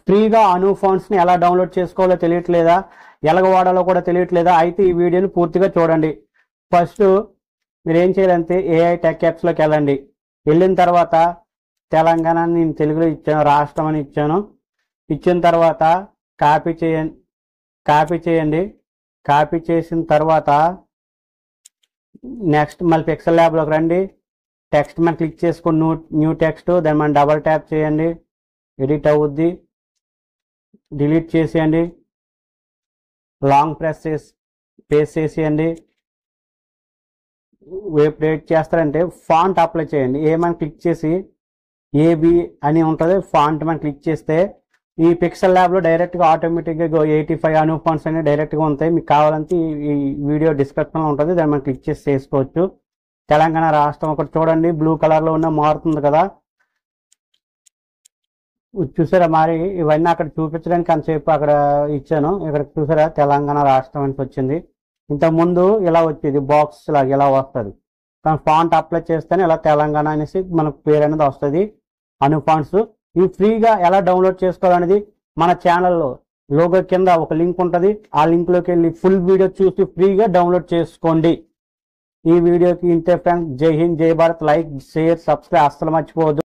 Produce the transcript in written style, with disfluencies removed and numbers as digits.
ఫ్రీగా అను ఫాంట్స్ని ఎలా డౌన్లోడ్ చేసుకోవాలో తెలియట్లేదా, ఎలాగ వాడాలో కూడా తెలియట్లేదా, అయితే ఈ వీడియోని పూర్తిగా చూడండి. ఫస్ట్ మీరు ఏం చేయాలంటే ఏఐ టెక్ యాప్స్లోకి వెళ్ళండి. వెళ్ళిన తర్వాత తెలంగాణ నేను తెలుగులో ఇచ్చాను, రాష్ట్రం అని ఇచ్చాను. ఇచ్చిన తర్వాత కాపీ చేయండి. కాపీ చేసిన తర్వాత నెక్స్ట్ మళ్ళీ పిక్సెల్ ల్యాబ్లోకి రండి. టెక్స్ట్ మీద క్లిక్ చేసుకొని న్యూ టెక్స్ట్, దాన్ని మనం డబల్ ట్యాప్ చేయండి. ఎడిట్ అవుద్ది. డిలీట్ చేసేయండి. లాంగ్ పేస్ట్ చేసేయండి. ఎప్పుడు చేస్తారంటే ఫాంట్ అప్లై చేయండి. ఏమని క్లిక్ చేసి ఏబి అని ఉంటుంది, ఫాంట్ మనం క్లిక్ చేస్తే ఈ పిక్సెల్ ల్యాబ్లో డైరెక్ట్గా ఆటోమేటిక్గా 85 అను ఫాంట్స్ అనేవి డైరెక్ట్గా ఉంటాయి. మీకు కావాలంటే ఈ వీడియో డిస్క్రిప్షన్లో ఉంటుంది, దాన్ని మనం క్లిక్ చేసి చేసుకోవచ్చు. తెలంగాణ రాష్ట్రం ఒకటి చూడండి, బ్లూ కలర్లో ఉన్న మారుతుంది కదా, చూసారా? మరి ఇవన్నీ అక్కడ చూపించడానికి అంతసేపు అక్కడ ఇచ్చాను. ఇక్కడ చూసారా తెలంగాణ రాష్ట్రం అని వచ్చింది. ఇంతకుముందు ఇలా వచ్చేది బాక్స్ లాగా ఇలా వస్తుంది, కానీ ఫాంట్ అప్లై చేస్తేనే ఇలా తెలంగాణ అనేసి మనకు పేరు అనేది వస్తుంది. అను ఫాంట్స్ ఇవి ఫ్రీగా ఎలా డౌన్లోడ్ చేసుకోవాలనేది మన ఛానల్లో లోగో కింద ఒక లింక్ ఉంటుంది. ఆ లింక్లోకి వెళ్ళి ఫుల్ వీడియో చూసి ఫ్రీగా డౌన్లోడ్ చేసుకోండి. ఈ వీడియోకి ఇంతే ఫ్రెండ్స్. జై హింద్, జై భారత్. లైక్, షేర్, సబ్స్క్రైబ్ అస్సలు మర్చిపోవద్దు.